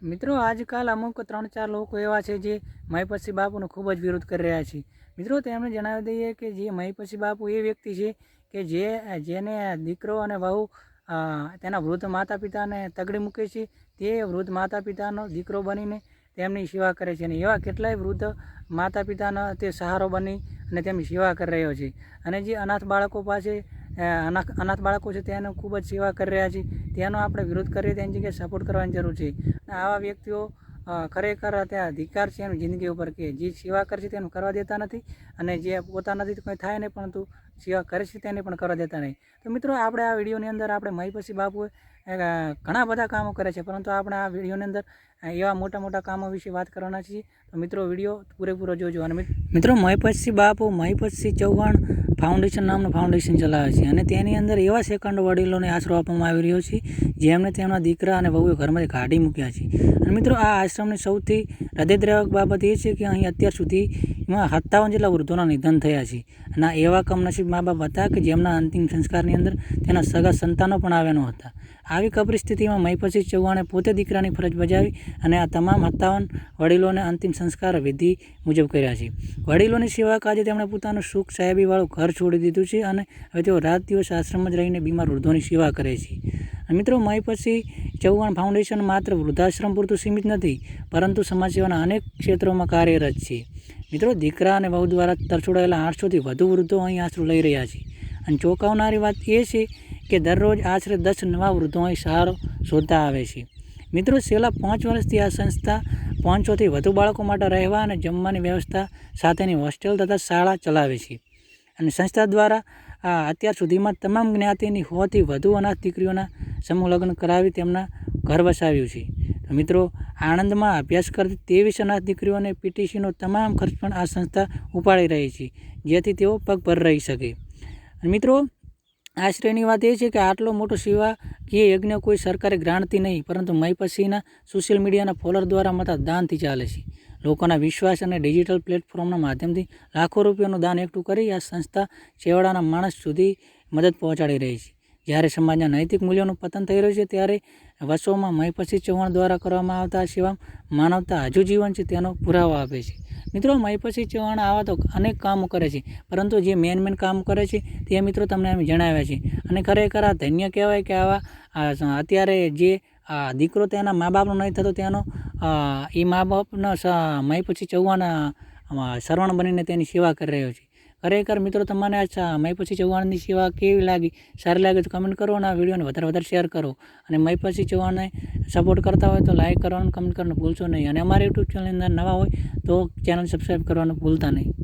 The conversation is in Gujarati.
મિત્રો આજકાલ અમુક 3-4 લોકો એવા છે જે મહીપતસિંહ બાપુનો ખૂબ જ વિરોધ કરી રહ્યા છે. મિત્રો તેમને જણાવી દઈએ કે જે મહીપતસિંહ બાપુ એ વ્યક્તિ છે કે જેને દીકરો અને વહુ તેના વૃદ્ધ માતા પિતાને તગડી મૂકે છે. તે વૃદ્ધ માતા પિતાનો દીકરો બનીને તેમની સેવા કરે છે અને એવા કેટલાય વૃદ્ધ માતા પિતાનો તે સહારો બની અને તેમની સેવા કરી રહ્યો છે. અને જે અનાથ બાળકો પાસે અનાથ બાળકો છે તેનો ખૂબ જ સેવા કરી રહ્યા છે. તેનો આપણે વિરોધ કરીએ તેની જગ્યાએ સપોર્ટ કરવાની જરૂર છે. આવા વ્યક્તિઓ ખરેખર ત્યાં અધિકાર છે એની જિંદગી ઉપર કે જે સેવા કરે છે તેનું કરવા દેતા નથી અને જે પોતાનાથી કંઈ થાય નહીં પરંતુ સેવા કરે છે તેને પણ કરવા દેતા નહીં. તો મિત્રો આપણે આ વિડીયોની અંદર આપણે મહીપતસિંહ બાપુએ ઘણા બધા કામો કરે છે, પરંતુ આપણે આ વિડીયોની અંદર એવા મોટા મોટા કામો વિશે વાત કરવાના છીએ. તો મિત્રો વિડીયો પૂરેપૂરો જોજો. અને મિત્રો મહીપતસિંહ બાપુ મહીપતસિંહ ચૌહાણ ફાઉન્ડેશન નામનું ફાઉન્ડેશન ચલાવે છે અને તેની અંદર એવા સેકન્ડ વડીલોને આશરો આપવામાં આવી રહ્યો છે જેમને તેમના દીકરા અને વહુએ ઘરમાંથી કાઢી મૂક્યા છે. અને મિત્રો આ આશ્રમની સૌથી હૃદયદ્રાવક બાબત એ છે કે અહીં અત્યાર સુધીમાં 57 જેટલા વૃદ્ધોના નિધન થયા છે અને એવા કમનસીબ મા બાપ હતા કે જેમના અંતિમ સંસ્કારની અંદર તેના સગા સંતાનો પણ આવ્યા ન હતા. આવી પરિસ્થિતિમાં મહીપતસિંહ ચૌહાણે પોતે દીકરાની ફરજ બજાવી અને આ તમામ 57 વડીલોને અંતિમ સંસ્કાર વિધિ મુજબ કર્યા છે. વડીલોની સેવા કાજે તેમણે પોતાનું સુખ સાહેબીવાળું ઘર છોડી દીધું છે અને હવે તેઓ રાત દિવસ આશ્રમ જ રહીને બીમાર વૃદ્ધોની સેવા કરે છે. મિત્રો મહીપતસિંહ ચૌહાણ ફાઉન્ડેશન માત્ર વૃદ્ધાશ્રમ પૂરતું સીમિત નથી, પરંતુ સમાજ સેવાના અનેક ક્ષેત્રોમાં કાર્યરત છે. મિત્રો દીકરા અને વહુ દ્વારા તરછોડાયેલા 800થી વધુ વૃદ્ધો અહીં આશરો લઈ રહ્યા છે. અને ચોંકાવનારી વાત એ છે કે દરરોજ આશરે 10 નવા વૃદ્ધો અહીં સહારો શોધતા આવે છે. મિત્રો છેલ્લા 5 વર્ષથી આ સંસ્થા 500થી વધુ બાળકો માટે રહેવા અને જમવાની વ્યવસ્થા સાથેની હોસ્ટેલ તથા શાળા ચલાવે છે. અને સંસ્થા દ્વારા અત્યાર સુધીમાં તમામ જ્ઞાતિની 100થી વધુ અનાથ દીકરીઓના સમૂહ લગ્ન કરાવી તેમના ઘર વસાવ્યું છે. મિત્રો આણંદમાં અભ્યાસ કરતી 23 અનાથ દીકરીઓને પીટીસીનો તમામ ખર્ચ પણ આ સંસ્થા ઉપાડી રહી છે, જેથી તેઓ પગભર રહી શકે. મિત્રો આશ્ચર્યની વાત એ છે કે આટલો મોટો સેવાકીય યજ્ઞ કોઈ સરકારી ગ્રાન્ટથી નહીં, પરંતુ મહીપતસિંહના સોશિયલ મીડિયાના ફોલોઅર દ્વારા મળતા દાનથી ચાલે છે. લોકોના વિશ્વાસ અને ડિજિટલ પ્લેટફોર્મના માધ્યમથી લાખો રૂપિયાનું દાન એકઠું કરી આ સંસ્થા છેવાડાના માણસ સુધી મદદ પહોંચાડી રહી છે. જ્યારે સમાજના નૈતિક મૂલ્યોનું પતન થઈ રહ્યું છે ત્યારે વર્ષોમાં મહીપતસિંહ ચૌહાણ દ્વારા કરવામાં આવતા સેવા માનવતા હજુ જીવન છે તેનો પુરાવો આપે છે. મિત્રો મહીપતસિંહ ચૌહાણ આવા તો અનેક કામો કરે છે, પરંતુ જે મેન કામ કરે છે તે મિત્રો તમને અમે જણાવ્યા છે. અને ખરેખર આ ધન્ય કહેવાય કે આવા અત્યારે જે દીકરો તેના મા બાપનો નહીં થતો તેનો એ મા બાપનો મહીપતસિંહ ચૌહાણ સરવણ બનીને તેની સેવા કરી રહ્યો છે. ખરેખર મિત્રો તમને આ મહીપતસિંહ ચૌહાણની સેવા કેવી લાગી? સારી લાગે તો કમેન્ટ કરો અને આ વિડીયોને વધારે શેર કરો. અને મહીપતસિંહ ચૌહાણને સપોર્ટ કરતા હોય તો લાઇક કરવાનું, કમેન્ટ કરવાનું ભૂલશો નહીં. અને અમારી યુટ્યુબ ચેનલની અંદર નવા હોય તો ચેનલ સબસ્ક્રાઈબ કરવાનું ભૂલતા નહીં.